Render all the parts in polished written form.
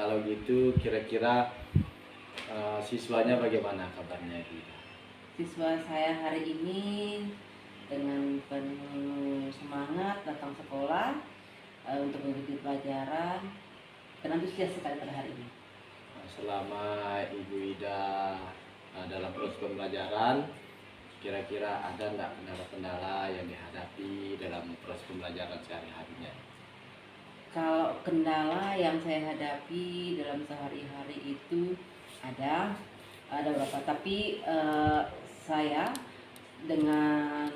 kalau gitu kira-kira siswanya bagaimana kabarnya Ibu Ida? Siswa saya hari ini dengan penuh semangat datang sekolah untuk mengikuti pelajaran dan antusias sekali pada hari ini. Selama Ibu Ida dalam proses pembelajaran, kira-kira ada nggak kendala-kendala yang dihadapi dalam proses pembelajaran sehari-harinya? Kalau kendala yang saya hadapi dalam sehari-hari itu ada beberapa, tapi saya dengan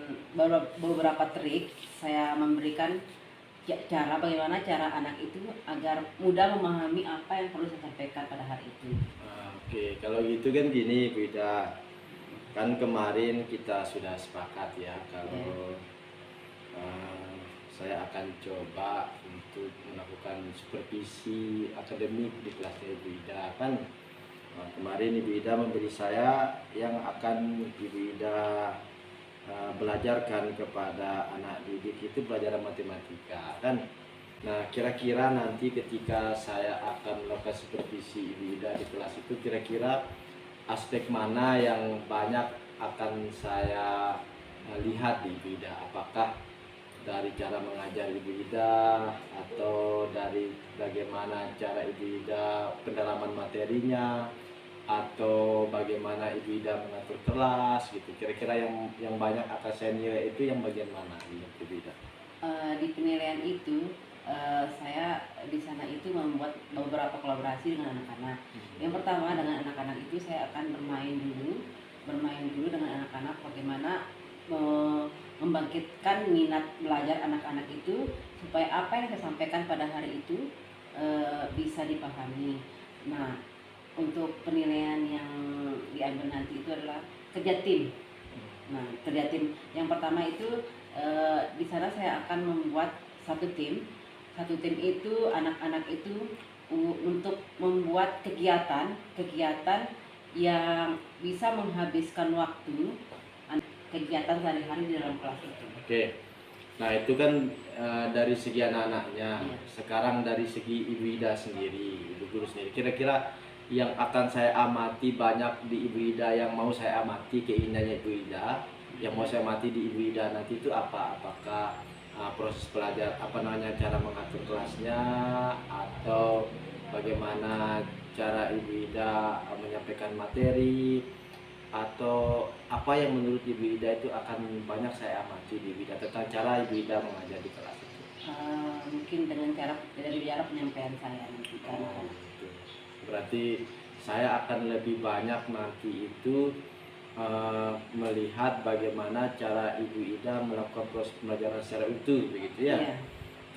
beberapa trik saya memberikan cara bagaimana cara anak itu agar mudah memahami apa yang perlu saya sampaikan pada hari itu. Oke, kalau gitu kan gini Bu Ida, kan kemarin kita sudah sepakat ya kalau saya akan coba untuk melakukan supervisi akademik di kelasnya Ibu Ida kan. Kemarin Ibu Ida memberi saya yang akan Ibu Ida belajarkan kepada anak didik itu pelajaran matematika kan. Nah, kira-kira nanti ketika saya akan melakukan supervisi Ibu Ida di kelas itu, kira-kira aspek mana yang banyak akan saya lihat di Ibu Ida? Apakah dari cara mengajar Ibu Ida atau dari bagaimana cara Ibu Ida pendalaman materinya, atau bagaimana Ibu Ida mengatur kelas gitu. Kira-kira yang banyak akan saya nilai itu yang bagian mana Ibu Ida? Di penilaian itu saya di sana itu membuat beberapa kolaborasi dengan anak-anak. Yang pertama, dengan anak-anak itu saya akan bermain dulu dengan anak-anak bagaimana membangkitkan minat belajar anak-anak itu supaya apa yang saya sampaikan pada hari itu bisa dipahami. Nah, untuk penilaian yang diambil nanti itu adalah kerja tim. Nah, kerja tim yang pertama itu di sana saya akan membuat satu tim itu anak-anak itu untuk membuat kegiatan yang bisa menghabiskan waktu kegiatan sehari-hari di dalam kelas itu. Oke, nah itu kan dari segi anak-anaknya. Iya. Sekarang dari segi Ibu Ida sendiri, Ibu Guru sendiri, kira-kira yang akan saya amati banyak di Ibu Ida, yang mau saya amati keinginannya Ibu Ida, yang mau saya amati di Ibu Ida nanti itu apa? Apakah proses pelajar cara mengatur kelasnya, atau bagaimana cara Ibu Ida menyampaikan materi, atau apa yang menurut Ibu Ida itu akan banyak saya amati di Ibu Ida tentang cara Ibu Ida mengajar di kelas itu? Mungkin dengan cara penyampaian saya nanti kan. Gitu. Berarti saya akan lebih banyak nanti itu melihat bagaimana cara Ibu Ida melakukan proses pembelajaran secara utuh, begitu ya? Iya.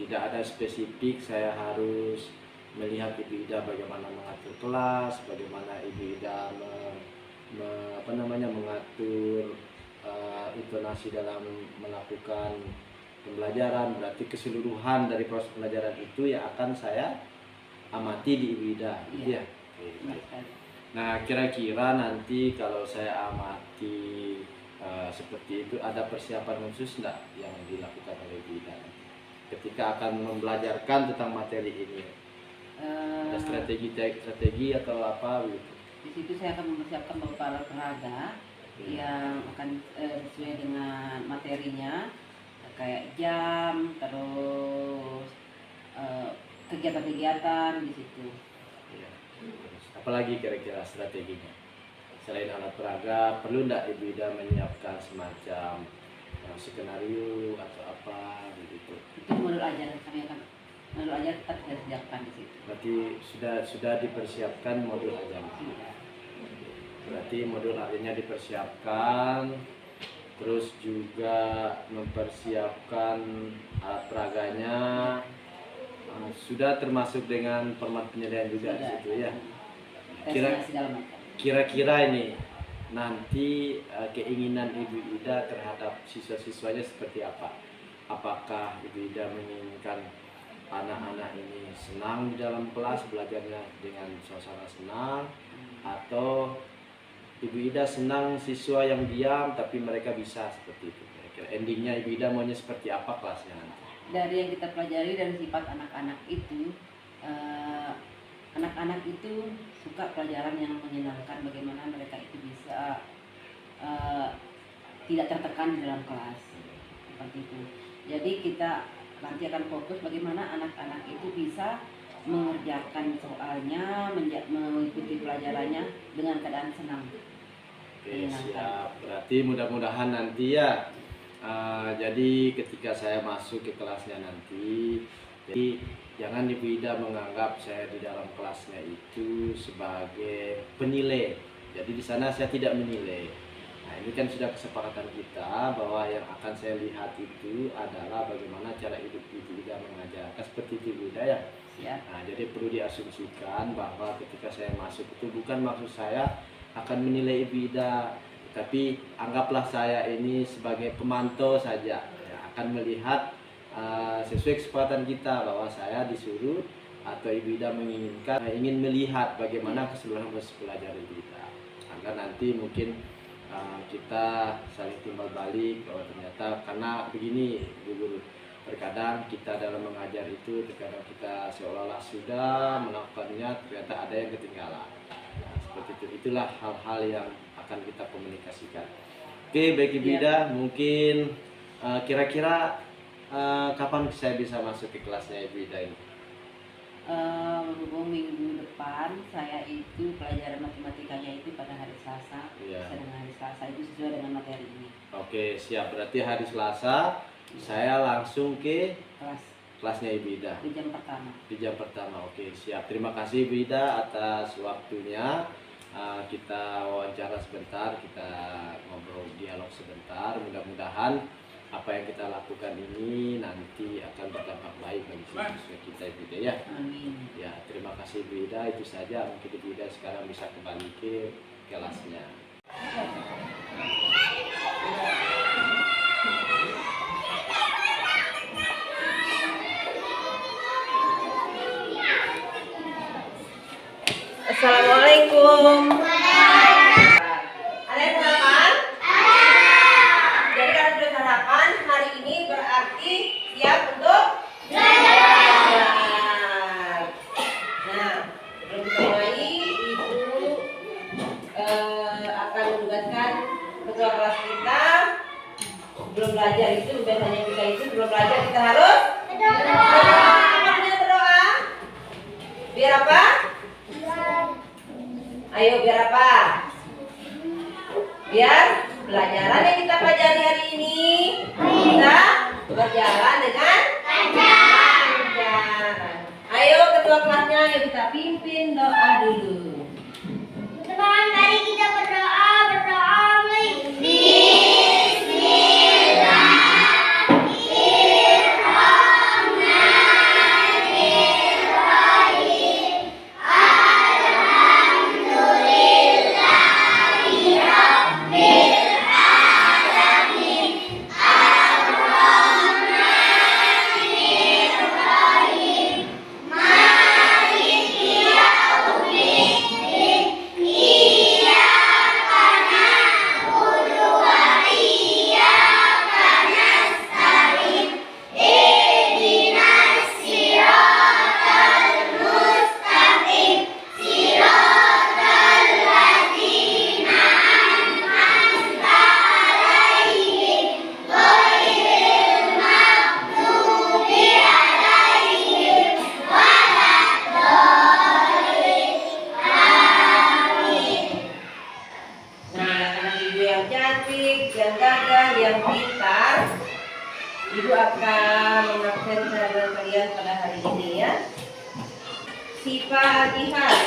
Tidak ada spesifik saya harus melihat Ibu Ida bagaimana mengatur kelas, bagaimana Ibu Ida mengatur intonasi dalam melakukan pembelajaran. Berarti keseluruhan dari proses pembelajaran itu yang akan saya amati di Ibu Ida, gitu ya? Nah, kira-kira nanti kalau saya amati seperti itu, ada persiapan khusus enggak yang dilakukan oleh Ibu Ida ketika akan membelajarkan tentang materi ini? Ada strategi atau apa gitu? Di situ saya akan mempersiapkan beberapa olahraga yang akan sesuai dengan materinya, kayak jam, terus kegiatan-kegiatan di situ. Ya. Apalagi kira-kira strateginya? Selain alat peraga, perlu enggak Ibu Ida menyiapkan semacam skenario atau apa begitu? Itu modul ajar kami akan kita siapkan di situ. Berarti sudah dipersiapkan modul ajar. Iya. Berarti modul ajarnya dipersiapkan, terus juga mempersiapkan alat peraganya, sudah termasuk dengan format penilaian juga di situ ya. Kira-kira ini nanti keinginan Ibu Ida terhadap siswa-siswanya seperti apa? Apakah Ibu Ida menginginkan anak-anak ini senang di dalam kelas, belajarnya dengan suasana senang, atau Ibu Ida senang siswa yang diam tapi mereka bisa seperti itu? Kira-kira endingnya Ibu Ida maunya seperti apa kelasnya nanti? Dari yang kita pelajari dan sifat anak-anak itu, anak-anak anak-anak itu suka pelajaran yang menyenangkan, bagaimana mereka itu bisa tidak tertekan di dalam kelas seperti itu. Jadi kita nanti akan fokus bagaimana anak-anak itu bisa mengerjakan soalnya, mengikuti pelajarannya dengan keadaan senang. Oke, siap. Berarti mudah-mudahan nanti ya. Jadi ketika saya masuk ke kelasnya nanti, jadi jangan Ibu Ida menganggap saya di dalam kelasnya itu sebagai penilai. Jadi di sana saya tidak menilai. Nah, ini kan sudah kesepakatan kita bahwa yang akan saya lihat itu adalah bagaimana cara hidup Ibu Ida mengajar. Seperti itu Ibu Ida ya. Siap. Nah, jadi perlu diasumsikan bahwa ketika saya masuk itu bukan maksud saya akan menilai Ibu Ida, tapi anggaplah saya ini sebagai pemantau saja, ya, akan melihat sesuai kesepakatan kita bahwa saya disuruh atau Ibu Ida menginginkan ingin melihat bagaimana keseluruhan proses belajar Ibu Ida, agar nanti mungkin kita saling timbal balik bahwa ternyata karena begini Bu Guru, terkadang kita dalam mengajar itu terkadang kita seolah-olah sudah melakukannya, ternyata ada yang ketinggalan. Nah, seperti itu, itulah hal-hal yang akan kita komunikasikan. Oke, baik Ibu Ida, mungkin kira-kira kapan saya bisa masuk ke kelasnya Ibu Ida ini? Berhubung minggu depan saya itu pelajaran matematikanya itu pada hari Selasa, bisa dengan hari Selasa itu sesuai dengan materi ini. Oke, siap. Berarti hari Selasa saya langsung ke kelasnya Ibu Ida di jam pertama. Di jam pertama. Oke, siap. Terima kasih Ibu Ida atas waktunya. Kita wawancara sebentar, kita ngobrol dialog sebentar. Mudah-mudahan apa yang kita lakukan ini nanti akan berdampak baik bagi siswa kita Ibu Ida ya. Amin. Ya, terima kasih Ibu Ida. Itu saja, mungkin Ibu Ida sekarang bisa kembali ke kelasnya. Assalamualaikum. Ada yang sarapan? Jadi kalau sudah sarapan, hari ini berarti siap untuk belajar. Nah, sebelum kita mulai, Ibu akan menugaskan ketua kelas kita. Belum belajar itu, biasanya kita itu belum belajar kita harus berdoa. Biar apa? Ayo biar apa? Biar pelajaran yang kita pelajari hari ini bisa berjalan dengan lancar. Ayo ketua kelasnya, yuk kita pimpin doa dulu. Teman-teman, mari kita berdoa. Ibu akan mengabsen kehadiran kalian pada hari ini ya. Siva Jihad,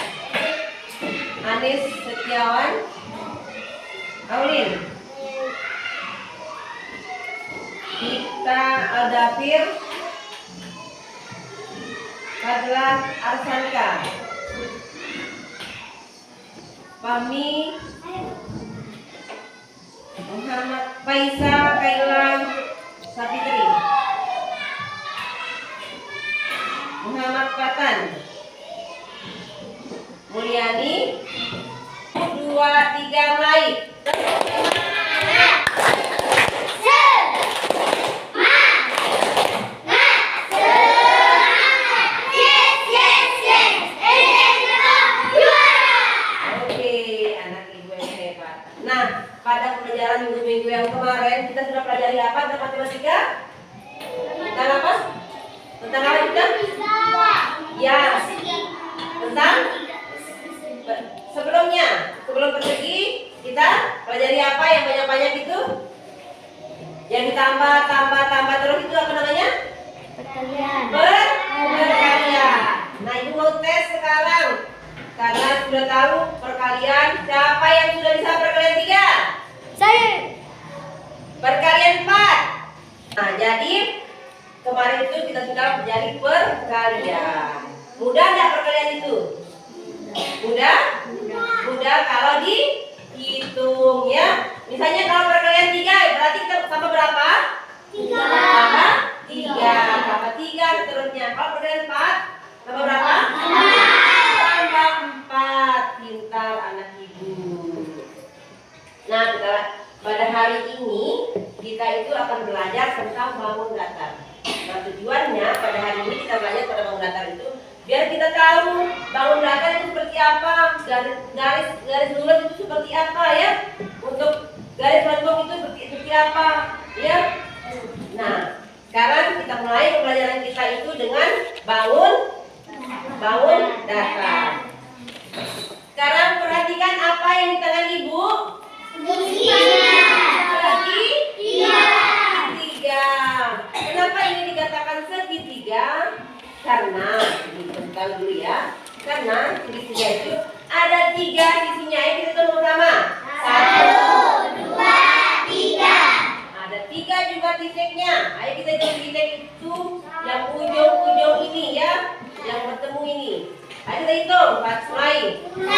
Anis Setiawan, Aulin, Dita Aldafir, Fadlan Arsanka, Fahmi, Muhammad Faisa Kailan Sapitri, Muhammad Fatan, Mulyani, 2, 3 mulai. matematika? Tentang apa? Tentang apa juga? Ya. Tentang sebelum persegi kita pelajari apa yang banyak-banyak itu? Yang ditambah terus itu apa namanya? Perkalian. Nah, ibu mau tes sekarang. Karena sudah tahu perkalian, siapa yang sudah bisa perkalian 3? Saya. Perkalian 4. Nah, jadi kemarin itu kita sudah pelajari perkalian. Mudah enggak perkalian itu? Mudah? Mudah kalau dihitung ya. Misalnya kalau perkalian 3 berarti kita tambah berapa? 3. Tambah 3 seterusnya. Kalau perkalian 4 tambah berapa? 4. Pintar anak ibu. Nah, pada hari ini kita itu akan belajar tentang bangun datar. Nah, tujuannya pada hari ini kita belajar pada bangun datar itu biar kita tahu bangun datar itu seperti apa, garis lurus itu seperti apa ya, untuk garis lengkung itu seperti apa ya. Nah, sekarang kita mulai pembelajaran kita itu dengan bangun datar. Sekarang perhatikan apa yang di tangan ibu. Segitiga. Kenapa ini dikatakan segitiga? Karena ini bentar dulu ya. Karena segitiga itu ada 3 sisinya. Ini kita hitung sama. 1, 2, 3. Ada 3 juga titiknya. Ayo kita hitung titik itu yang ujung-ujung ini ya, yang bertemu ini. Ayo kita hitung. Mulai. 1, 2,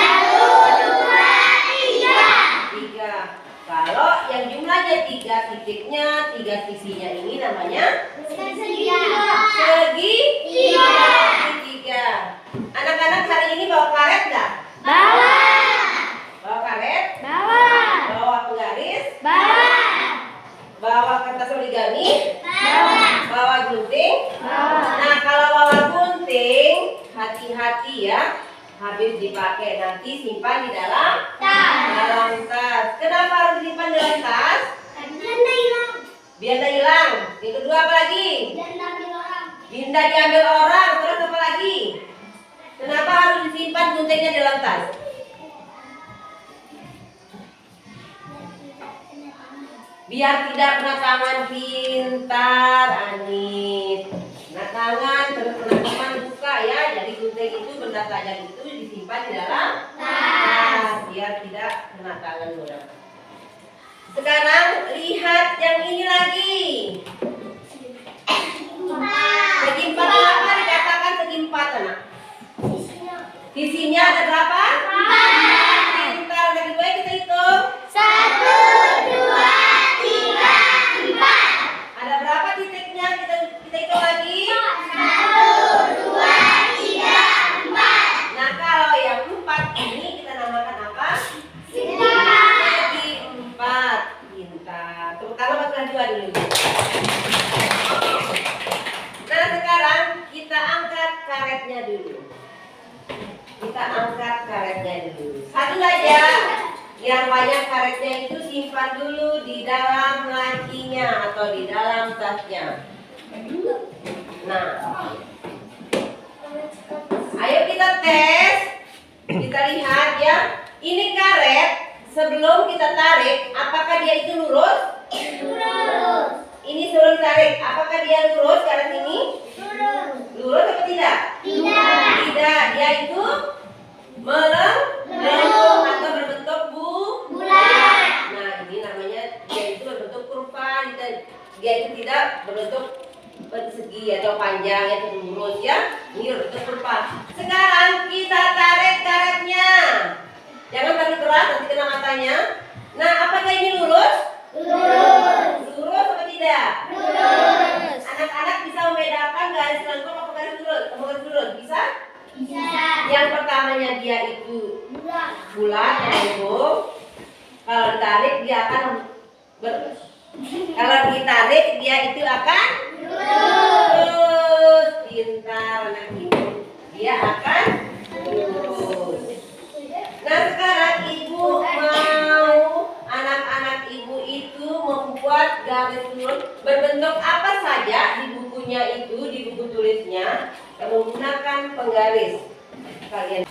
3. Kalau yang jumlahnya 3 titiknya, 3 sisinya ini namanya segitiga. Anak-anak hari ini bawa karet nggak? Bawa karet? Bawa penggaris? Bawa kertas origami? Bawa gunting? Nah, kalau bawa gunting, hati-hati ya. Habis dipakai nanti simpan di dalam tas. Kenapa harus disimpan dalam tas? Biar tidak hilang. Yang kedua apa lagi? Tidak diambil orang. Terus apa lagi? Kenapa harus disimpan guntingnya dalam tas? Biar tidak kena tangan. Pintar Anit. Kena tangan terus kena tangan buka ya. Jadi gunting itu benda tajam itu disimpan di dalam tas biar tidak kena tangan orang. Sekarang lihat yang ini lagi. Segi 4 apa dikatakan segi 4 anak? Sisinya ada berapa? 4. Pintar lagi baik kita hitung. 1, 2, 3, 4. Ada berapa titiknya? Kita hitung lagi. 1, 2, 3, 4. Nah, kalau yang 4 ini kita namakan apa? Segi 4. Pintar. Tepuk tangan buat kalian dulu. Nah, sekarang kita angkat karetnya dulu. Satu saja. Yang banyak karetnya itu simpan dulu di dalam lacinya atau di dalam tasnya. Nah, ayo kita tes. Kita lihat ya. Ini karet sebelum kita tarik, apakah dia itu lurus? Ini sebelum tarik, apakah dia lurus karet ini? Lurus atau tidak? Tidak. Dia itu melengkung atau berbentuk bulat. Nah, ini namanya dia itu berbentuk kurva. Dia itu tidak berbentuk persegi atau panjang atau lurus ya. Ini berbentuk kurva. Sekarang kita tarik karetnya. Jangan tarik keras nanti kena matanya. Nah, apakah ini lurus? Lurus atau tidak? Anak-anak bisa membedakan garis lengkung atau garis lurus? Bisa? Yang pertamanya dia itu bulat atau lengkung. Kalau ditarik dia akan kalau ditarik dia itu akan lurus. Pintar anak ibu. Dia akan lurus. Nah, sekarang ibu mau anak-anak ibu itu membuat garis lurus berbentuk rumusnya itu di buku tulisnya menggunakan penggaris. Kalian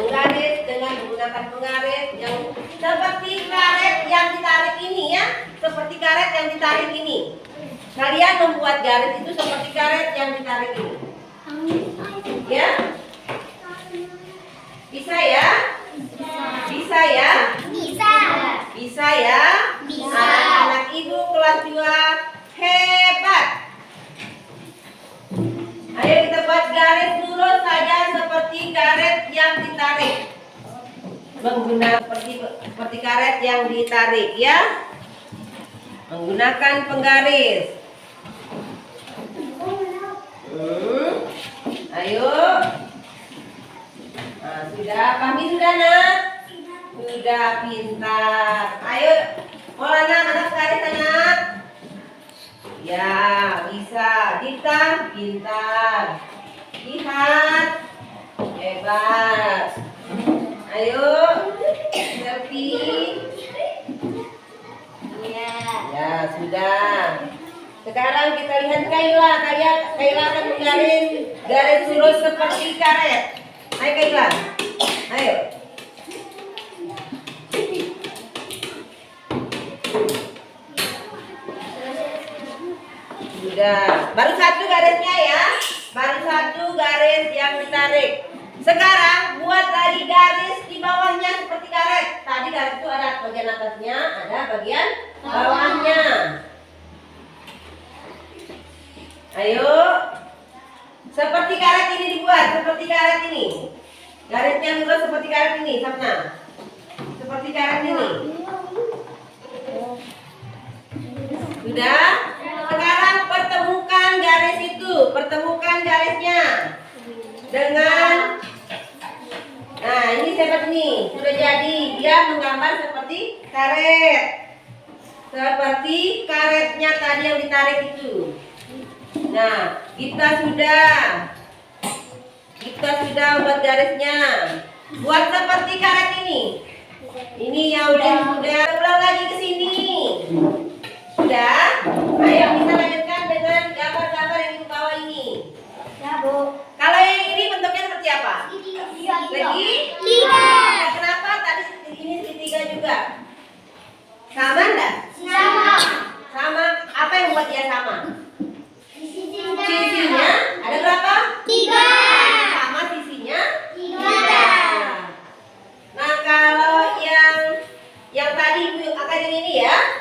menggaris dengan menggunakan penggaris yang seperti karet yang ditarik ini ya, seperti karet yang ditarik ini. Kalian membuat garis itu seperti karet yang ditarik ini. Ya? Bisa ya? Bisa ya? Bisa. Bisa ya? Bisa. Anak-anak ibu kelas 2 hebat. Ayo kita buat garis lurus saja seperti karet yang ditarik. Menggunakan seperti karet yang ditarik ya. Menggunakan penggaris. Ayo. Nah, sudah pahami sudah nak? Sudah pintar. Ayo, Maulana anak garis anak. Ya, bisa. Dita, pintar. Lihat. Hebat. Ayo, selfie. Ya, sudah. Sekarang kita lihat Kayla. Kayla akan menggaris garis lurus seperti karet. Ayo Kayla. Ayo. Sudah. Baru satu garisnya ya. Baru satu garis yang ditarik. Sekarang buat lagi garis di bawahnya seperti karet. Tadi garis itu ada bagian atasnya, ada bagian bawahnya. Ayo. Seperti karet ini dibuat, seperti karet ini. Garisnya lurus seperti karet ini, Sapna. Seperti karet ini. Sudah? Sekarang pertemukan garis itu, pertemukan garisnya dengan. Nah, ini seperti ini, sudah jadi. Dia menggambar seperti karet. Seperti karetnya tadi yang ditarik itu. Nah, kita sudah buat garisnya. Buat seperti karet ini. Ini ya udah. Ulang lagi ke sini. Sudah? Ayo kita lanjutkan dengan gambar-gambar yang di bawah ini. Ya, Bu. Kalau yang ini bentuknya seperti apa? Segitiga. Nah, kenapa tadi ini segitiga juga? Sama enggak? Sama. Sama. Apa yang buat dia sama? Sisinya. Sisinya ada berapa? 3. Sama sisinya? 3. Nah, kalau yang tadi Ibu akan yang ini ya.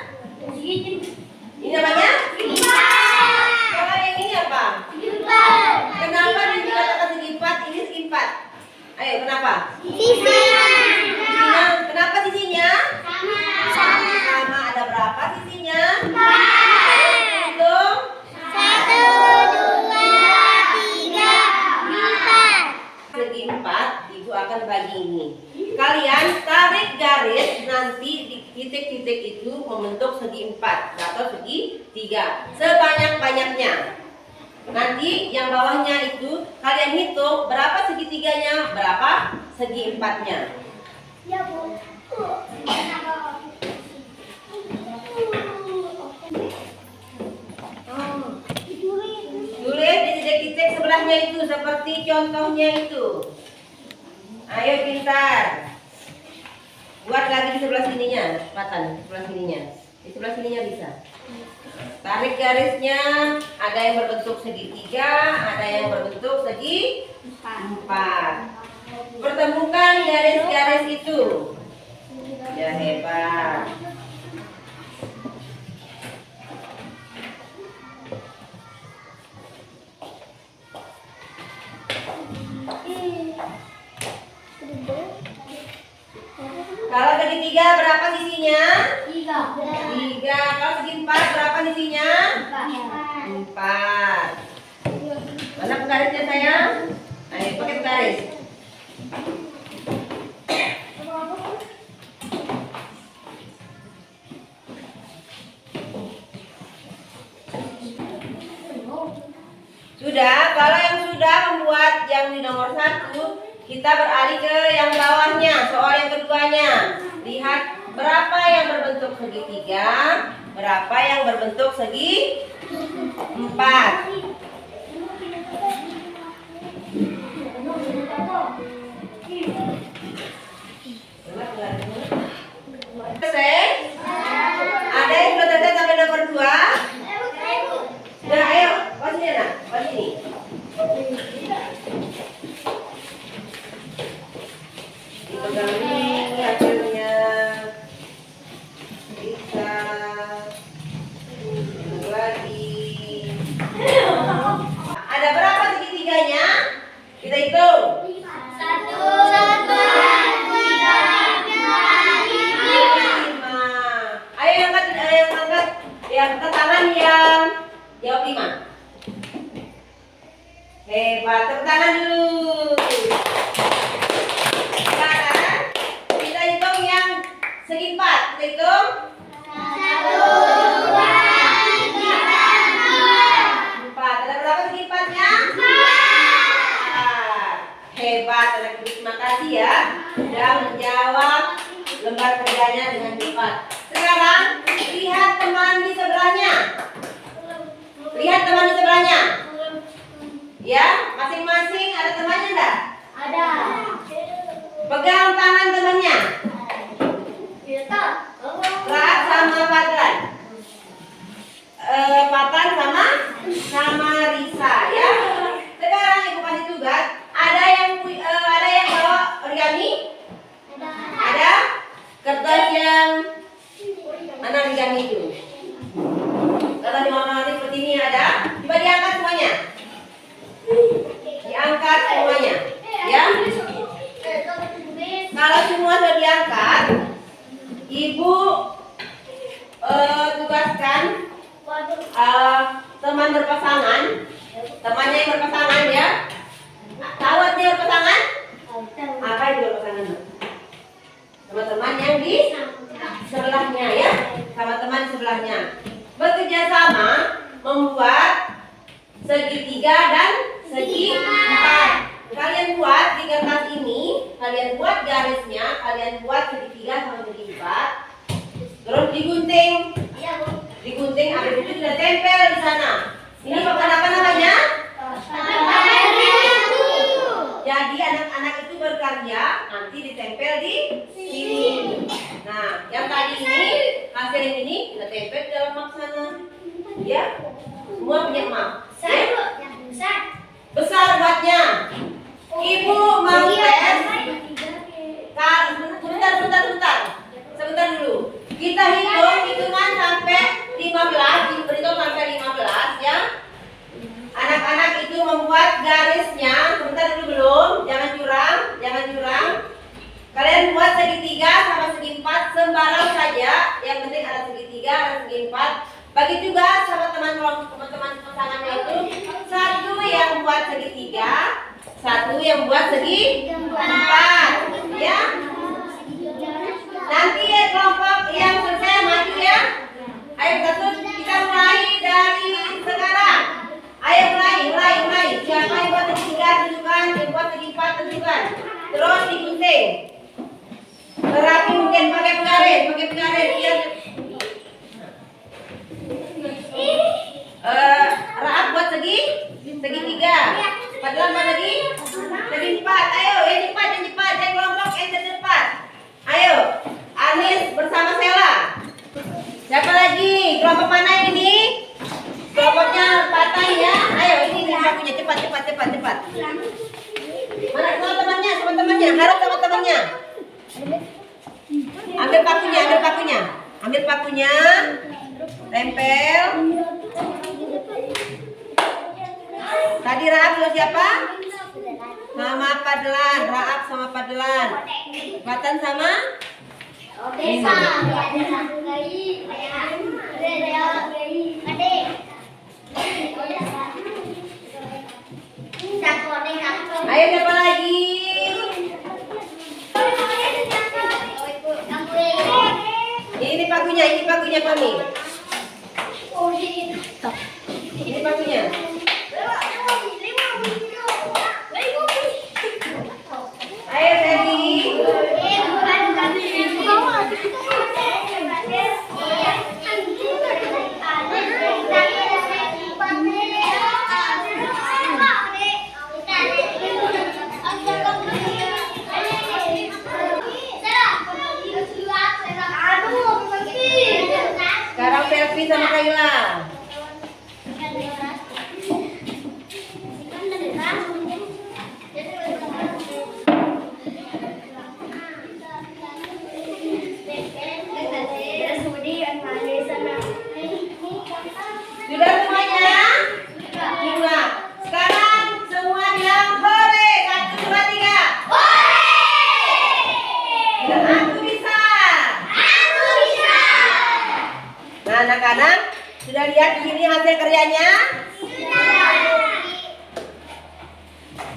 Ini namanya? Kalau yang ini apa? Kenapa dikatakan segi 4? Ini segi 4. Ayo, kenapa? Sisinya. Kenapa sisinya? Sama. Ada berapa sisinya? Hitung. 1, 2, 3, 4. Segi 4, Ibu akan bagi ini. Kalian tarik garis, nanti di titik-titik itu membentuk segi 4 atau segi 3 sebanyak-banyaknya. Nanti yang bawahnya itu kalian hitung berapa segitiganya, berapa segi 4-nya. Ya, Bu. Tulis di titik-titik sebelahnya itu seperti contohnya itu. Ayo pintar. Buat lagi di sebelah sininya, cepatan sebelah sininya. Di sebelah sininya bisa. Tarik garisnya, ada yang berbentuk segitiga, ada yang berbentuk segi 4. Pertemukan garis-garis itu. Ya hebat. Kalau segitiga berapa sisinya? 3. Kalau segi 4 berapa sisinya? 4. Mana penggarisnya sayang? Ayo pakai penggaris. Sudah, kalau yang sudah membuat yang di nomor 1, kita beralih ke yang bawahnya, soal yang keduanya. Lihat Berapa yang berbentuk segitiga? Berapa yang berbentuk segi? 4. Selesai? Ada yang sudah selesai sampai nomor 2? Nah, ayo, posisi nak, posisi. Dipegang ini hasilnya. Bisa. Tunggu lagi. Ada berapa segitiganya? Kita hitung. 1, 2, 3, 4, 5. 5. Ayo yang angkat tangan yang jawab 5. Hebat, tepuk tangan dulu. Sekarang kita hitung yang segi 4. Kita hitung. 1, 2, 3, 4. Ada berapa segi 4-nya? 4. Hebat, anak ibu, terima kasih ya sudah menjawab lembar kerjanya dengan cepat. Sekarang lihat teman di sebelahnya. Lihat teman di sebelahnya. Ya, masing-masing ada temannya enggak? ada. Pegang tangan temannya. Raat sama Fadlan. Patan sama Risa ya. Sekarang ibu kasih tugas. Ada yang bawa origami? Ada? Kertas yang mana origami itu? Kertas yang warna seperti ini ada? Coba diangkat semuanya. Diangkat semuanya. Ya. Kalau semua sudah diangkat, ibu tugaskan teman berpasangan, temannya yang berpasangan ya. Tahu artinya berpasangan? Apa itu berpasangan? Teman-teman yang di sebelahnya ya, sama teman di sebelahnya. Bekerja sama membuat segitiga dan segi 4. Kalian buat di kertas ini, kalian buat garisnya, kalian buat segitiga sama segi 4. Terus digunting. Digunting, habis itu sudah tempel di sana. Ini apa namanya? Jadi anak-anak itu berkarya nanti ditempel di sini. Nah, yang tadi ini hasil yang ini kita tempel di dalam map sana. Ya, semua punya map. Besar buatnya. Ibu mau tes. Sebentar dulu. Kita hitungan sampai 15, berhitung sampai 15 ya. Anak-anak itu membuat garisnya. Sebentar dulu belum, jangan curang. Kalian buat segitiga sama segi 4 sembarang saja. Yang penting ada segitiga, ada segi 4. Bagi juga sama teman-teman pasangannya itu, satu yang buat segitiga, satu yang buat segi 4 ya. Nanti ya kelompok yang selesai maju ya. Ayo kita mulai dari sekarang. Ayo mulai. Siapa yang buat segitiga tunjukkan, yang buat segi 4 tunjukkan. Terus digunting. Terapi mungkin pakai pengarit biar Raab buat segitiga. Padahal buat segi 4. Ayo, yang cepat, yang kelompok yang tercepat. Ayo, Anis bersama Sela. Siapa lagi? Kelompok mana ini? Kelompoknya Patah ya. Ayo, ini pakunya cepat. Mana teman-temannya? Harap sama temannya. Ambil pakunya. Tempel. Tadi Raab sama siapa? Sama Padlan. Raab sama Padlan. Patan sama? Ayo siapa lagi? Ini pakunya Pami. Ini pakunya. Ayo Teddy.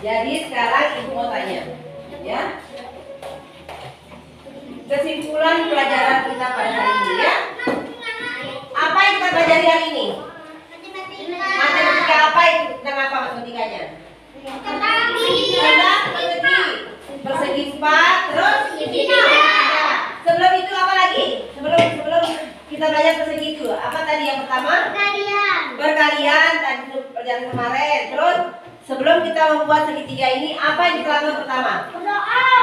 Jadi sekarang ibu mau tanya, ya. Kesimpulan pelajaran kita pada hari ini, ya. Apa yang kita pelajari hari ini? Matematika apa itu? Tentang apa matematikanya? Tentang persegi 4, terus segitiga. Sebelum itu apa lagi? Sebelum kita belajar persegi itu, apa tadi yang pertama? Perkalian tadi itu pelajaran kemarin. Terus sebelum kita membuat segitiga ini, apa yang kita lakukan pertama?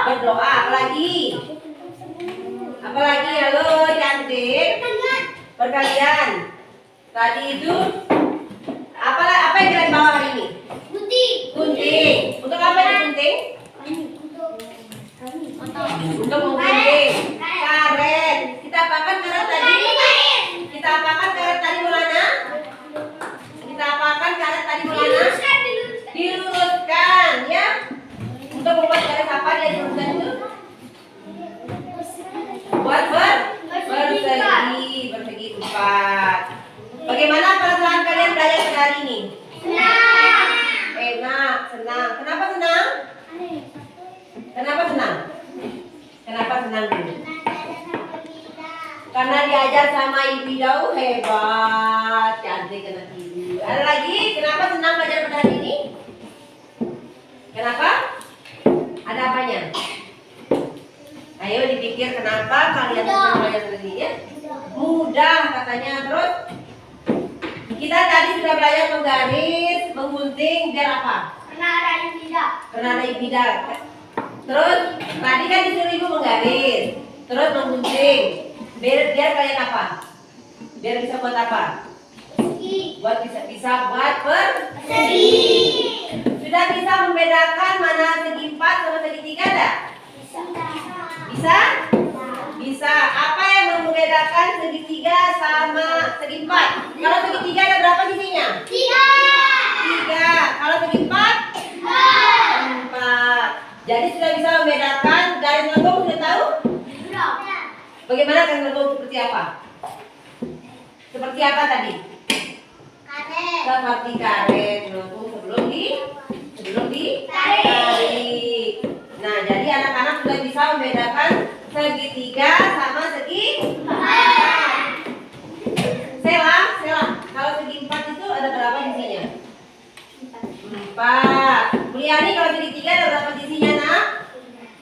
Berdoa. Apalagi halo cantik. Perkalian. Tadi itu apa yang kalian bawa hari ini? Gunting. Untuk apa itu gunting? Untuk menggunting. Karet. Kita apakan karet tadi? Mulana? Diluruskan, ya. Untuk membuat karet apa dia diluruskan itu? Buat bersegi 4. Bagaimana perasaan kalian belajar hari ini? Enak, senang. Kenapa senang? Kenapa senang dulu? Karena diajar sama Ibu Ida, hebat, cantik anak ibu. Ada lagi? Kenapa senang belajar pada hari ini? Kenapa? Ada apanya? Ayo dipikir kenapa kalian senang belajar hari ini, ya? Mudah katanya. Terus kita tadi sudah belajar menggaris, menggunting, biar apa? Karena ada ibidah. Terus tadi kan disuruh ibu menggaris, terus menggunting. Biar kalian apa? Biar bisa buat apa? Buat bisa buat persegi. Sudah bisa membedakan mana segi 4 sama segi 3 enggak? Bisa. Apa yang membedakan segi 3 sama segi 4? Kalau segi 3 ada berapa sisinya? 3. Kalau segi 4? 4. Jadi sudah bisa membedakan. Garis lengkung sudah tahu? Bagaimana garis lengkung seperti apa? Seperti apa tadi? Seperti karet lengkung sebelum ditarik. Nah, jadi anak-anak sudah bisa membedakan segitiga sama segi 4. Sela. Kalau segi 4 itu ada berapa sisinya? 4. Buliani kalau segitiga ada berapa sisinya, nak?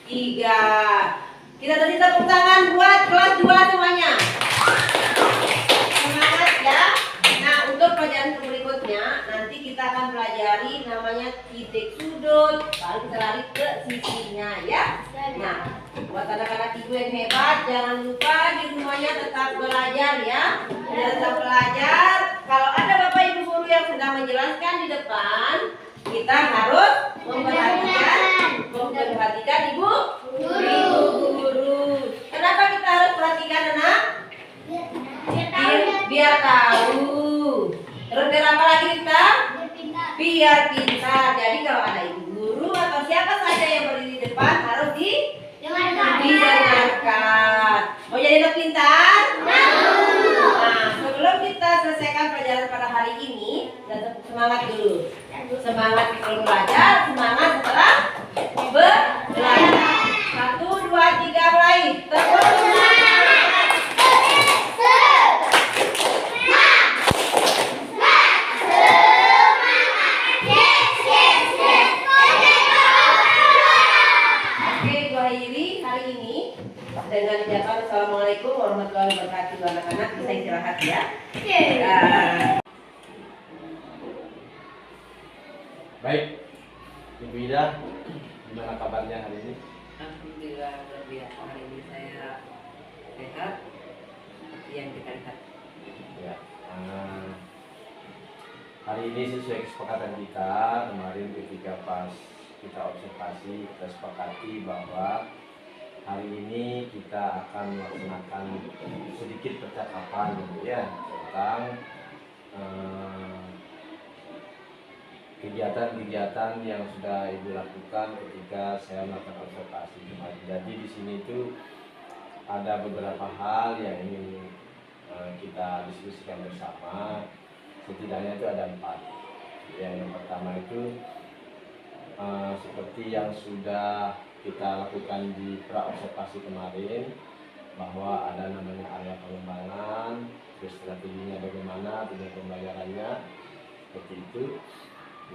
3. Kita tadi tepuk tangan buat kelas 2 semuanya. Semangat, ya. Nah, untuk pelajaran berikutnya nanti kita akan pelajari namanya titik sudut, lalu kita lari ke sisinya, ya. Nah, buat anak-anak ibu yang hebat, jangan lupa di rumahnya tetap belajar, ya. Tetap belajar. Kalau ada bapak ibu guru yang sedang menjelaskan di depan, kita harus memperhatikan ibu guru. Kenapa kita harus perhatikan, anak? Biar tahu. Terus biar apa lagi kita? Biar pintar. Jadi kalau ada ibu guru atau siapa saja yang berdiri di depan harus didengarkan. Mau jadi anak pintar? Nah, sebelum kita selesaikan pelajaran pada hari ini, dan semangat dulu. Semangat sebelum belajar, semangat setelah belajar. 1, 2, 3, mulai. Tepuk tangan. Oke, Bu Hairi, hari ini dengan ucapan Assalamualaikum warahmatullahi wabarakatuh, anak-anak bisa istirahat, ya. Baik, Ibu Ida, gimana kabarnya hari ini? Alhamdulillah luar biasa, hari ini saya sehat seperti yang kita lihat. Ya, hari ini sesuai kesepakatan kita kemarin ketika pas kita observasi, kita sepakati bahwa hari ini kita akan melaksanakan sedikit percakapan, ya, tentang kegiatan-kegiatan yang sudah Ibu lakukan ketika saya melakukan observasi kemarin. Jadi di sini itu ada beberapa hal yang ingin kita diskusikan bersama. Setidaknya itu ada 4. Yang pertama itu seperti yang sudah kita lakukan di pra-observasi kemarin, bahwa ada namanya area pengembangan, terus strateginya bagaimana, tujuan pembelajarannya, seperti itu.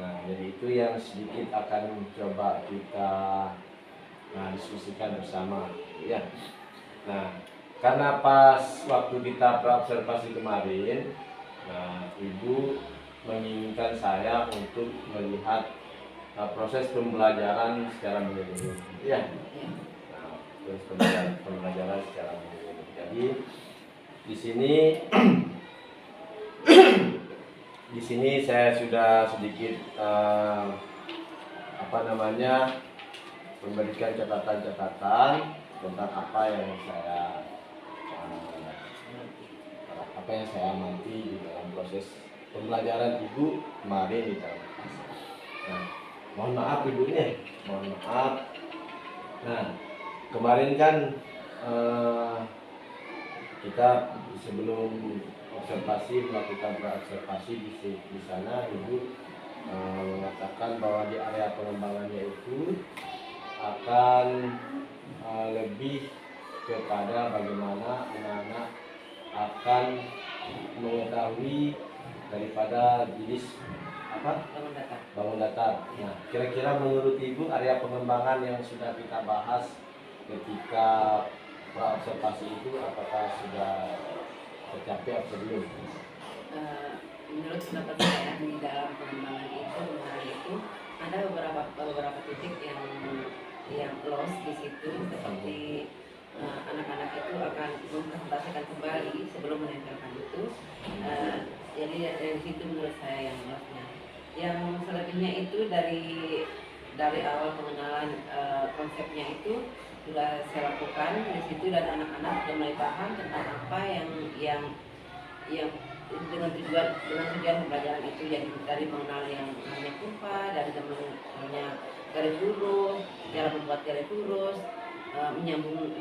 Nah, jadi itu yang sedikit akan coba kita diskusikan bersama, ya. Nah, karena pas waktu kita pra-observasi kemarin, nah, Ibu menginginkan saya untuk melihat proses pembelajaran secara menyeluruh, ya. Nah, proses pembelajaran secara menyeluruh. Jadi di sini di sini saya sudah sedikit memberikan catatan-catatan tentang apa yang saya amati di dalam proses pembelajaran Ibu kemarin di dalam kelas. Nah, mohon maaf Ibu ini, mohon maaf. Nah, kemarin kan kita sebelum melakukan observasi di sana, Ibu mengatakan bahwa di area pengembangannya itu akan lebih kepada bagaimana anak-anak akan mengetahui daripada jenis bangun datar. Nah, kira-kira menurut Ibu area pengembangan yang sudah kita bahas ketika pra-observasi itu apakah sudah tercapai atau belum? Menurut pendapat saya di dalam pengembangan itu ada beberapa titik yang lost di situ, seperti anak-anak itu akan mempresentasikan kembali sebelum menempelkan itu. Jadi dari situ menurut saya yang lostnya. Yang selebihnya itu dari awal pengenalan konsepnya itu sudah saya lakukan di situ, dan anak-anak sudah mulai paham tentang apa yang dengan tujuan pembelajaran itu, jadi dari mengenal yang namanya kurva, dari namanya garis lurus, cara membuat garis lurus, menyambung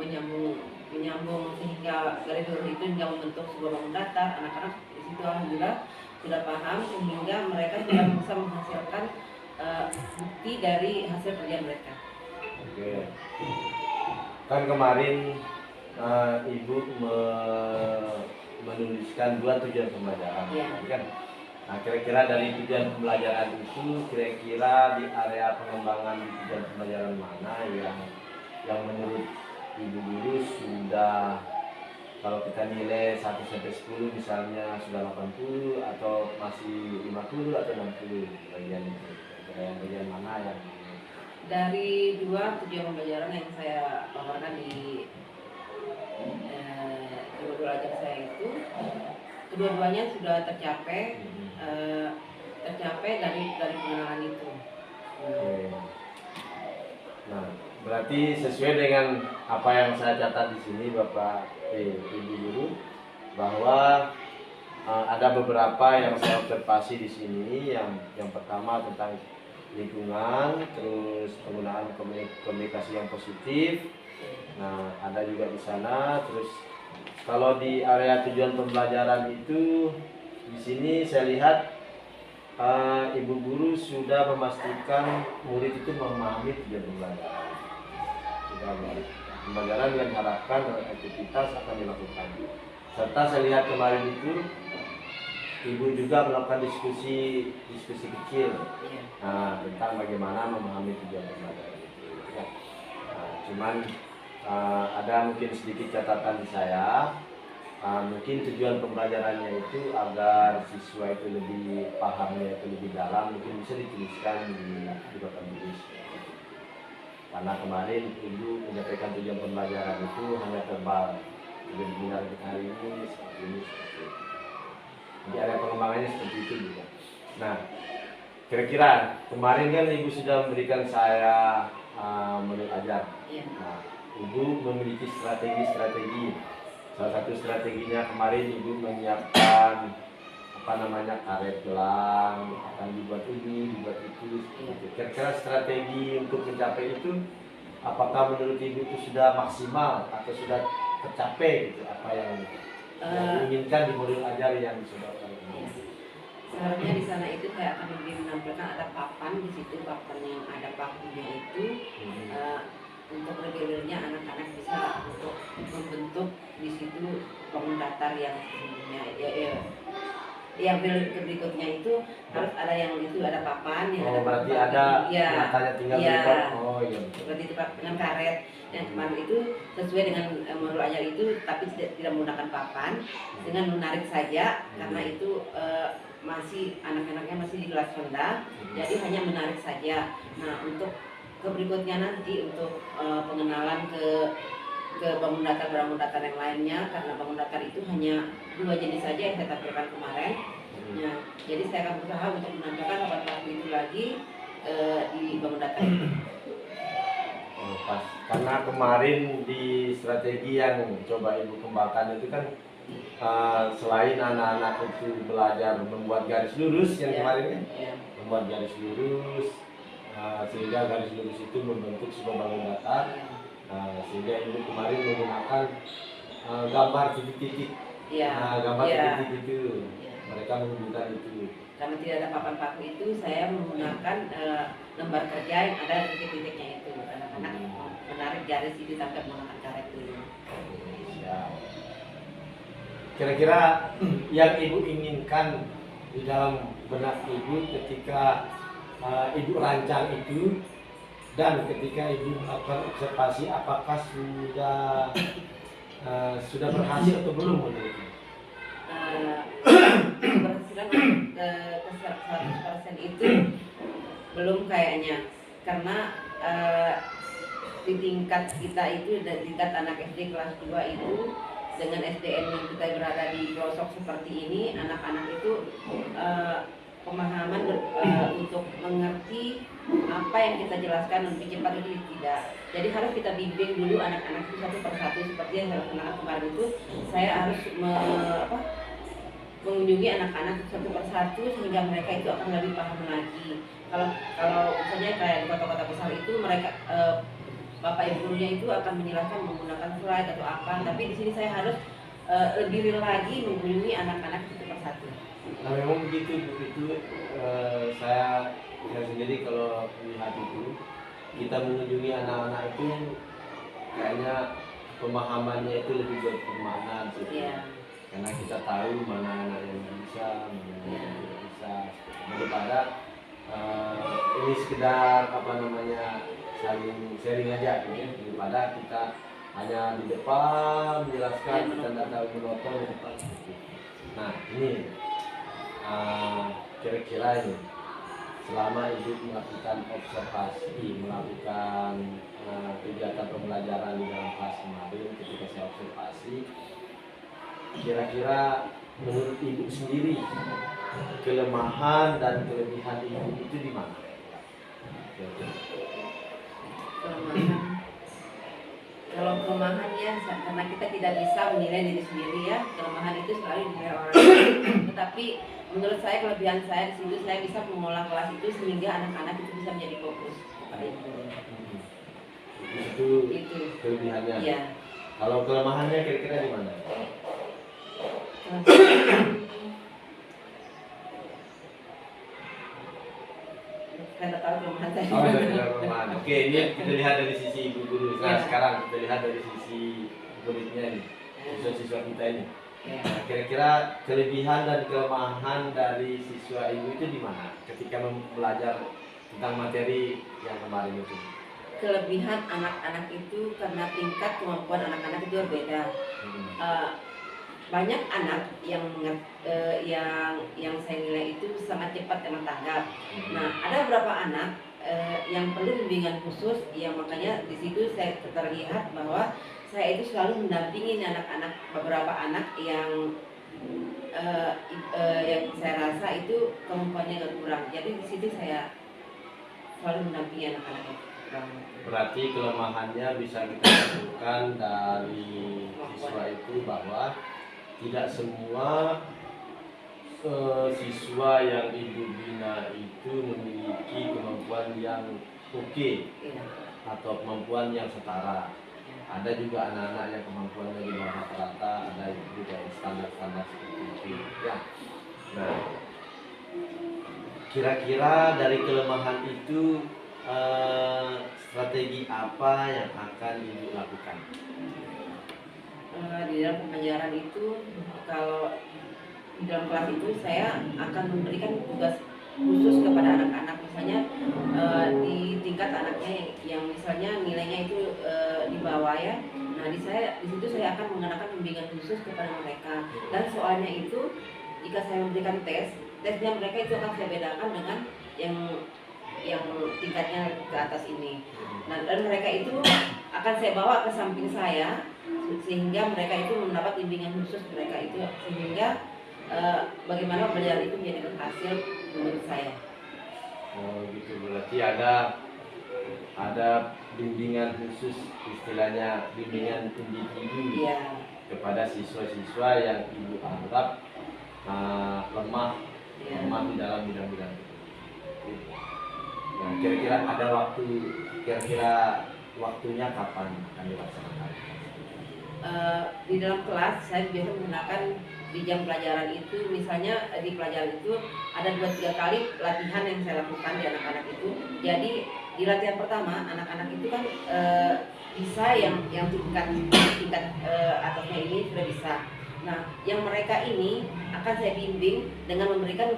sehingga garis lurus itu hingga membentuk sebuah bangun datar. Anak-anak di situ alhamdulillah sudah paham, sehingga mereka sudah bisa menghasilkan bukti dari hasil kerja mereka. Oke. Kan kemarin Ibu menuliskan 2 tujuan pembelajaran, kan? Nah, kira-kira dari tujuan pembelajaran itu, kira-kira di area pengembangan di tujuan pembelajaran mana yang menurut Ibu guru sudah, kalau kita nilai 1 sampai 10 misalnya sudah 80 atau masih 50 atau 60 bagian itu? Bagian mana yang dari 2 tujuan pembelajaran yang saya paparkan di kedua ajar saya itu, kedua-duanya sudah tercapai dari pengenalan itu. Nah, berarti sesuai dengan apa yang saya catat di sini Bapak Ibu guru, bahwa ada beberapa yang saya observasi di sini. Yang pertama tentang lingkungan, terus penggunaan komunikasi yang positif. Nah, ada juga di sana. Terus kalau di area tujuan pembelajaran itu, di sini saya lihat Ibu guru sudah memastikan murid itu memahami tujuan pembelajaran. Pembelajaran yang diharapkan dan aktivitas akan dilakukan. Serta saya lihat kemarin itu Ibu juga melakukan diskusi kecil, tentang bagaimana memahami tujuan pembelajaran itu. Cuman ada mungkin sedikit catatan di saya. Mungkin tujuan pembelajarannya itu agar siswa itu lebih pahamnya itu lebih dalam, mungkin bisa dituliskan di papan tulis. Karena kemarin Ibu menyampaikan tujuan pembelajaran itu hanya tebal, tujuan pembelajaran hari ini seperti ini, seperti itu. Jadi area pengembangannya seperti itu juga. Nah, kira-kira kemarin kan Ibu sudah memberikan saya menu ajar. Nah, Ibu memiliki strategi. Salah satu strateginya kemarin Ibu menyiapkan karet gelang, akan dibuat ini, dibuat itu. Kira-kira strategi untuk mencapai itu, apakah menurut Ibu itu sudah maksimal atau sudah tercapai gitu, apa yang diinginkan di modul ajar yang sudah Seharusnya di sana itu saya akan lebih menampilkan ada papan di situ, papan yang ada pakunya itu untuk regulernya anak-anak bisa untuk membentuk di situ bangun datar yang sesungguhnya yang berikutnya itu harus ada yang itu ada papan yang ada berarti papan, ada ya, matanya tinggal ya, di pot. Oh iya. seperti itu Pak, dengan karet yang kemarin itu sesuai dengan modul ajar itu, tapi tidak menggunakan papan, dengan menarik saja karena itu masih anak-anaknya masih di kelas rendah, jadi hanya menarik saja. Nah untuk berikutnya nanti untuk pengenalan ke bangun datar yang lainnya, karena bangun datar itu hanya 2 jenis saja yang saya tampilkan kemarin. Nah, jadi saya akan berusaha untuk menampilkan 8 paku itu lagi di bangun datar itu. Oh, pas. Karena kemarin di strategi yang coba Ibu kembangkan itu kan selain anak-anak itu belajar membuat garis lurus yang kemarin kan, membuat garis lurus, sehingga garis lurus itu membentuk sebuah bangun datar. Sehingga Ibu kemarin menggunakan gambar titik-titik, gambar titik-titik itu, mereka menggunakan itu. Karena tidak ada papan paku itu, saya menggunakan lembar kerja yang ada titik-titiknya itu. Anak-anak menarik garis itu sampai menggunakan karet dulu. Siap. Kira-kira yang Ibu inginkan di dalam benak Ibu ketika Ibu rancang itu, dan ketika Ibu melakukan observasi, apakah sudah berhasil atau belum menurut Ibu? Keberhasilan ke 100% itu belum kayaknya, karena di tingkat kita itu, di tingkat anak SD kelas 2 itu, dengan SDM yang kita berada di pelosok seperti ini, anak-anak itu pemahaman untuk mengerti apa yang kita jelaskan lebih cepat itu tidak. Jadi harus kita bimbing dulu anak-anak itu satu persatu, seperti yang saya lakukan kemarin itu. Saya harus mengunjungi anak-anak satu persatu sehingga mereka itu akan lebih paham lagi. Kalau misalnya kayak di kota-kota besar itu mereka bapak ibu gurunya itu akan menjelaskan menggunakan slide atau apa, tapi di sini saya harus lebih real lagi mengunjungi anak-anak satu persatu. Nah memang begitu saya sendiri kalau melihat itu, kita mengunjungi anak-anak itu kayaknya pemahamannya itu lebih bermakna sih. Karena kita tahu mana anak yang bisa, mana yang tidak bisa, daripada ini sekedar saling sharing aja gitu, daripada kita hanya di depan menjelaskan, kita tidak tahu menonton di depan gitu. Nah ini kira-kira ini selama Ibu melakukan observasi, melakukan kegiatan pembelajaran di dalam kelas kemarin, ketika saya observasi, kira-kira menurut Ibu sendiri kelemahan dan kelebihan Ibu itu di mana? Kalau kelemahan ya, karena kita tidak bisa menilai diri sendiri ya, kelemahan itu selalu dinilai orang lain. Tetapi menurut saya kelebihan saya di situ, saya bisa mengolah kelas itu sehingga anak-anak itu bisa menjadi fokus pada itu. Itu kelebihannya. Iya. Kalau kelemahannya kira-kira di mana? Saya tahu kelemahan saya. Oh, dari kelemahan. Oke, ini kita lihat dari sisi ibu guru. Nah, sekarang kita lihat dari sisi muridnya ini, siswa-siswa kita ini. Nah, kira-kira kelebihan dan kelemahan dari siswa ibu itu di mana ketika belajar tentang materi yang kemarin itu? Kelebihan anak-anak itu karena tingkat kemampuan anak-anak itu berbeda. Banyak anak yang saya nilai itu sangat cepat dan tanggap. Nah, ada beberapa anak yang perlu bimbingan khusus, yang makanya di situ saya terlihat bahwa saya itu selalu mendampingi anak-anak, beberapa anak yang saya rasa itu kemampuannya agak kurang. Jadi di situ saya selalu mendampingi anak-anak itu. Berarti kelemahannya bisa kita lakukan dari siswa itu bahwa tidak semua siswa yang ibu bina itu memiliki kemampuan yang oke atau kemampuan yang setara. Ada juga anak-anak yang kemampuannya di bawah rata-rata, ada juga yang standar-standar seperti itu. Ya. Nah, kira-kira dari kelemahan itu strategi apa yang akan Ibu lakukan? Di dalam pembelajaran itu, kalau di dalam kelas itu saya akan memberikan tugas khusus kepada anak-anak, misalnya di tingkat anaknya yang misalnya nilainya itu di bawah ya. Nah di situ saya akan mengenakan bimbingan khusus kepada mereka, dan soalnya itu jika saya memberikan tesnya mereka itu akan saya bedakan dengan yang tingkatnya ke atas ini. Nah, dan mereka itu akan saya bawa ke samping saya sehingga mereka itu mendapat bimbingan khusus mereka itu, sehingga bagaimana pembelajaran itu menjadi berhasil menurut saya. Oh gitu, berarti ada bimbingan khusus, istilahnya bimbingan individu Iya. kepada siswa-siswa yang Ibu anggap lemah Iya. di dalam bidang-bidang itu. Nah, kira-kira waktunya kapan akan dilaksanakan? Di dalam kelas saya biasa menggunakan di jam pelajaran itu, misalnya di pelajaran itu ada 2-3 kali latihan yang saya lakukan di anak-anak itu. Jadi di latihan pertama anak-anak itu kan bisa yang tingkat atasnya ini sudah bisa. Nah, yang mereka ini akan saya bimbing dengan memberikan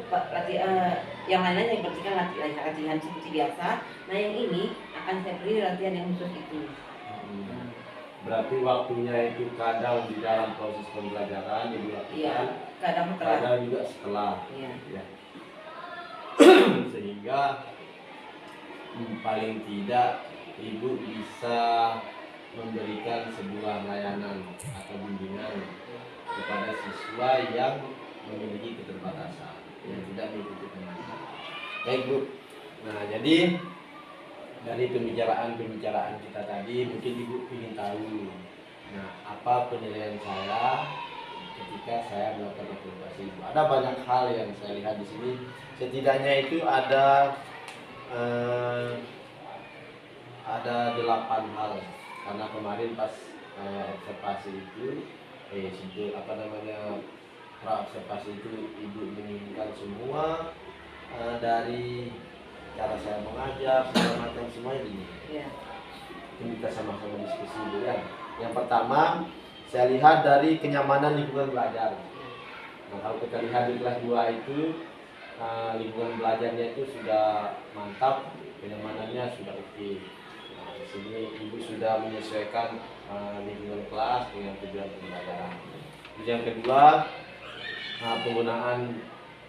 yang lain-lain yang berikan latihan seperti biasa. Nah, yang ini akan saya beri latihan yang khusus itu. Berarti waktunya itu kadang di dalam proses pembelajaran Ibu lakukan, Iya, kadang juga setelah. Iya. Ya. Sehingga paling tidak Ibu bisa memberikan sebuah layanan atau bimbingan kepada siswa yang memiliki keterbatasan, yang tidak mengikuti pengajian. Baik Bu. Nah, jadi dari pembicaraan kita tadi, mungkin Ibu ingin tahu, nah apa penilaian saya ketika saya melakukan evaluasi Ibu. Ada banyak hal yang saya lihat di sini. Setidaknya itu ada 8 hal, karena kemarin pas observasi itu observasi itu Ibu menginginkan semua dari cara saya mengajar segala macam semuanya ini. Iya. Kita sama-sama diskusi dulu ya. Yang pertama saya lihat dari kenyamanan lingkungan belajar. Nah, kalau kita lihat di kelas 2 itu lingkungan belajarnya itu sudah mantap, kenyamanannya sudah oke. Nah, di sini Ibu sudah menyesuaikan lingkungan kelas dengan tujuan pembelajaran. Terus yang kedua, penggunaan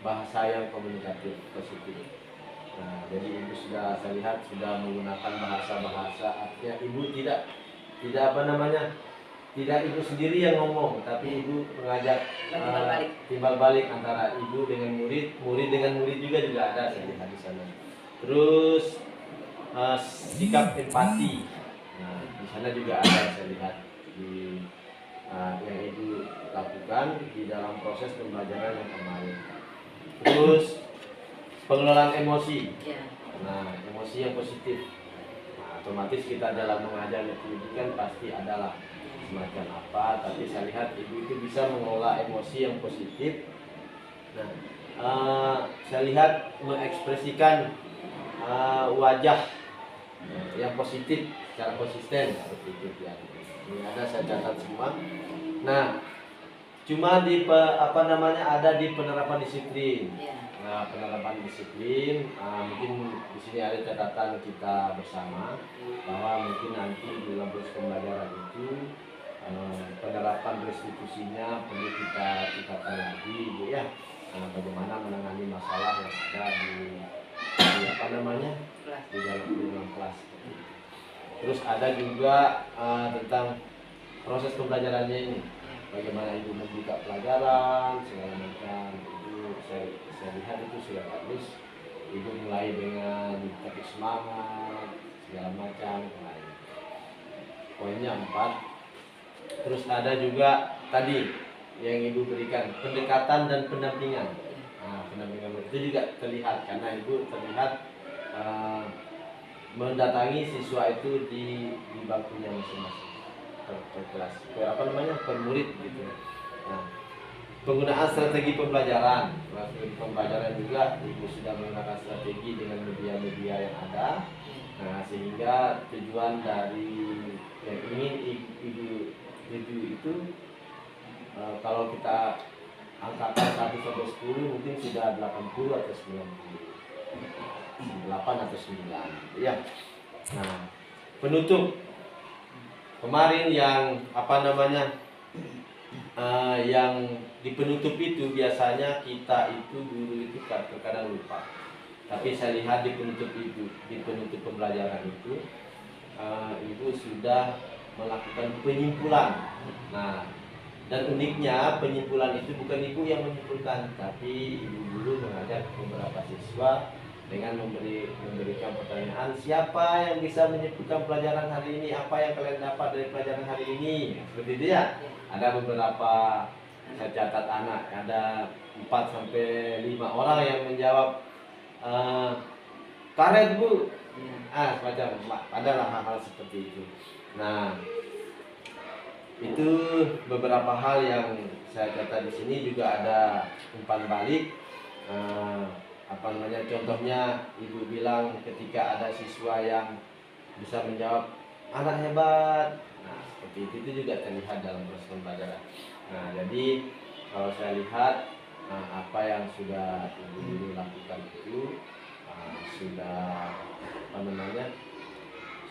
bahasa yang komunikatif positif. Nah, jadi Ibu saya lihat sudah menggunakan bahasa-bahasa, artinya Ibu tidak Ibu sendiri yang ngomong, tapi Ibu mengajak timbal balik antara Ibu dengan murid dengan murid juga ada saya lihat di sana. Terus sikap empati, nah di sana juga ada saya lihat di yang Ibu lakukan di dalam proses pembelajaran yang kemarin. Terus pengelolaan emosi, nah emosi yang positif. Nah, otomatis kita dalam mengajar pendidikan pasti adalah semacam apa, tapi saya lihat Ibu itu bisa mengelola emosi yang positif. Nah, saya lihat mengekspresikan wajah yang positif secara konsisten seperti itu ya. Ini ada saya catat semua. Nah, cuma ada di penerapan disiplin. Nah, penerapan disiplin mungkin di sini ada catatan kita bersama bahwa mungkin nanti di dalam proses pembelajaran itu penerapan restitusinya perlu kita tingkatkan lagi Bu ya. Bagaimana menangani masalah yang ada di dalam kelas. Terus ada juga tentang proses pembelajarannya ini, bagaimana Ibu membuka pelajaran segala macam. Itu saya lihat itu sudah bagus. Ibu mulai dengan topik semangat segala macam. Poinnya 4. Terus ada juga tadi yang Ibu berikan pendekatan dan pendampingan. Nah, pendampingan itu juga terlihat karena Ibu terlihat mendatangi siswa itu di bangkunya masing-masing per kelas, per murid gitu. Nah, penggunaan strategi pembelajaran. Strategi pembelajaran juga ibu sudah menggunakan strategi dengan media-media yang ada. Nah, sehingga tujuan dari yang ingin ibu tuju itu kalau kita angkakan 1 sampai 10 mungkin sudah 80 atau 90. 8 atau 9. Ya. Nah, penutup kemarin yang yang di penutup itu biasanya kita itu dulu itu terkadang lupa. Tapi saya lihat di penutup pembelajaran itu ibu sudah melakukan penyimpulan. Nah, dan uniknya penyimpulan itu bukan ibu yang menyimpulkan, tapi ibu guru mengajak beberapa siswa dengan memberikan pertanyaan, siapa yang bisa menyimpulkan pelajaran hari ini, apa yang kalian dapat dari pelajaran hari ini, seperti itu ya. Ada beberapa, saya catat anak, ada 4 sampai 5 orang yang menjawab karet bu, semacam adalah hal-hal seperti itu. Nah, itu beberapa hal yang saya catat di sini. Juga ada umpan balik. Contohnya ibu bilang ketika ada siswa yang bisa menjawab anak hebat. Nah, seperti itu juga terlihat dalam proses pembelajaran. Nah, jadi kalau saya lihat apa yang sudah ibu guru lakukan itu sudah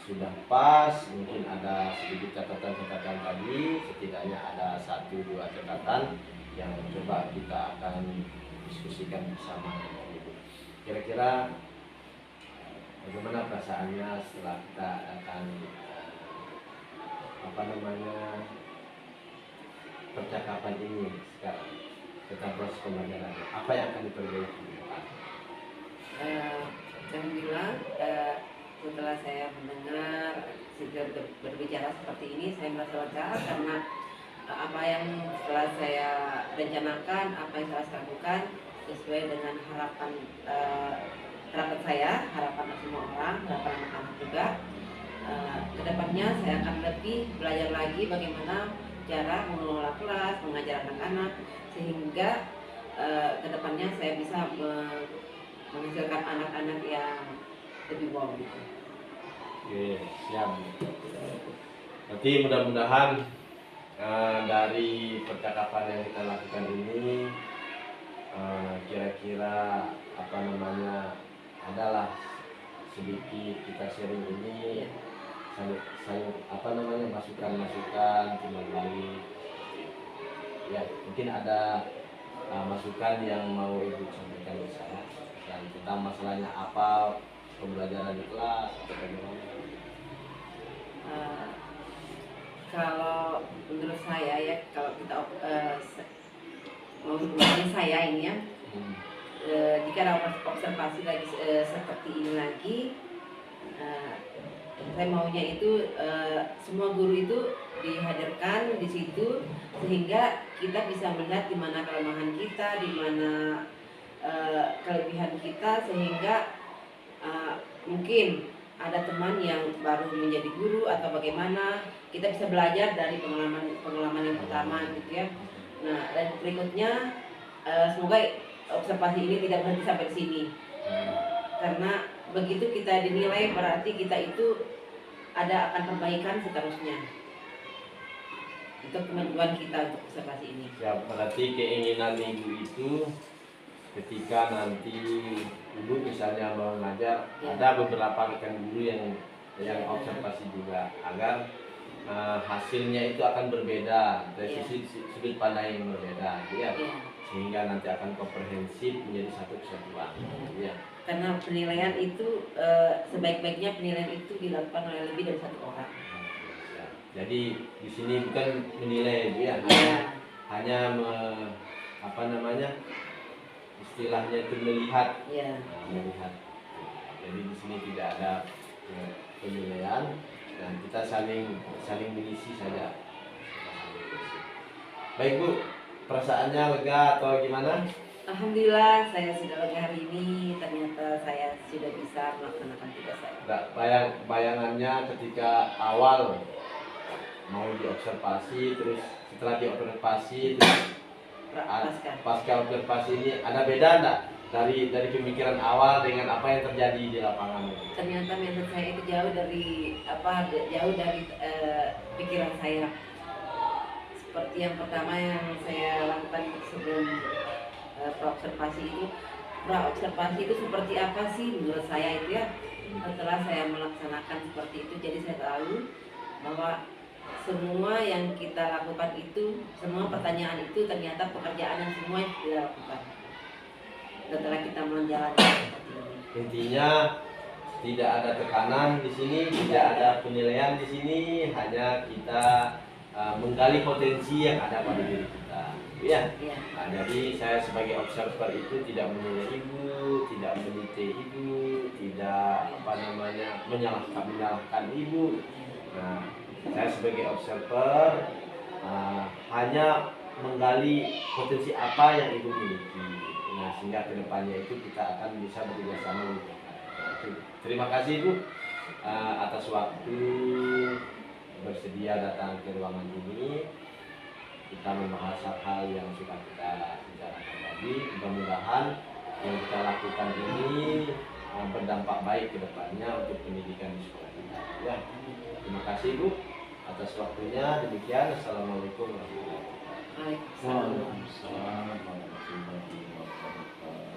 sudah pas. Mungkin ada sedikit catatan-catatan tadi, setidaknya ada 1-2 catatan yang coba kita akan diskusikan bersama. Kira-kira bagaimana perasaannya setelah kita akan percakapan ini sekarang tentang proses pembelajaran? Apa yang akan diperbaiki? Alhamdulillah, setelah saya mendengar berbicara seperti ini, saya merasa lega karena apa yang telah saya rencanakan, apa yang telah saya lakukan sesuai dengan harapan saya, harapan semua orang, harapan anak-anak juga. Kedepannya saya akan lebih belajar lagi bagaimana cara mengelola kelas, mengajar anak-anak, sehingga kedepannya saya bisa menghasilkan anak-anak yang lebih wow gitu. Oke, siap. Nanti mudah-mudahan dari percakapan yang kita lakukan ini kira-kira adalah sedikit kita sharing ini, masukan-masukan timbal balik. Ya, mungkin ada masukan yang mau ibu sampaikan ke saya dan tentang masalahnya apa pembelajaran di kelas atau bagaimana. Kalau menurut saya ya, kalau kita menurut saya ini ya, jika ada observasi lagi seperti ini lagi, saya maunya itu semua guru itu dihadirkan di situ sehingga kita bisa melihat di mana kelemahan kita, di mana kelebihan kita, sehingga mungkin ada teman yang baru menjadi guru atau bagaimana, kita bisa belajar dari pengalaman yang pertama gitu ya. Nah, dan berikutnya semoga observasi ini tidak berhenti sampai di sini. Karena begitu kita dinilai berarti kita itu akan perbaikan seterusnya. Itu kemajuan kita untuk observasi ini. Ya, berarti keinginan ibu itu ketika nanti ibu misalnya mau mengajar, ada beberapa rekan guru yang observasi juga agar hasilnya itu akan berbeda dari sudut pandang yang berbeda, ya. Sehingga nanti akan komprehensif menjadi satu kesatuan. Ya. Karena penilaian itu sebaik-baiknya penilaian itu dilakukan oleh lebih dari satu orang. Ya. Jadi di sini bukan menilai, ya. Hanya istilahnya itu melihat. Melihat. Jadi di sini tidak ada penilaian dan kita saling mengisi saja. Baik Bu, perasaannya lega atau gimana? Alhamdulillah saya sudah lega hari ini, ternyata saya sudah bisa melaksanakan tugas saya. Bayangannya ketika awal mau diobservasi, terus setelah diobservasi terus Pasca. pasca observasi ini ada beda enggak dari pemikiran awal dengan apa yang terjadi di lapangan? Ternyata menurut saya itu jauh dari pikiran saya. Seperti yang pertama yang saya lakukan sebelum praobservasi itu seperti apa sih menurut saya itu ya. Setelah saya melaksanakan seperti itu, jadi saya tahu bahwa semua yang kita lakukan itu, semua pertanyaan itu ternyata pekerjaan yang semua yang kita lakukan setelah kita menjalankan seperti ini. Intinya tidak ada tekanan di sini, tidak ada penilaian di sini, hanya kita menggali potensi yang ada pada diri kita. Ya. Ya. Nah, jadi saya sebagai observer itu tidak menilai ibu, tidak menite ibu, tidak menyalahkan ibu. Nah, saya sebagai observer hanya menggali potensi apa yang ibu miliki. Nah, sehingga kedepannya itu kita akan bisa bekerjasama. Terima kasih ibu atas waktu bersedia datang ke ruangan ini. Kita membahas hal yang sudah kita bicarakan tadi. Mudah-mudahan yang kita lakukan ini berdampak baik ke depannya untuk pendidikan di sekolah kita. Ya. Terima kasih ibu atas waktunya. Demikian. Assalamualaikum warahmatullahi wabarakatuh. Waalaikumsalam. Waalaikumsalam warahmatullahi wabarakatuh.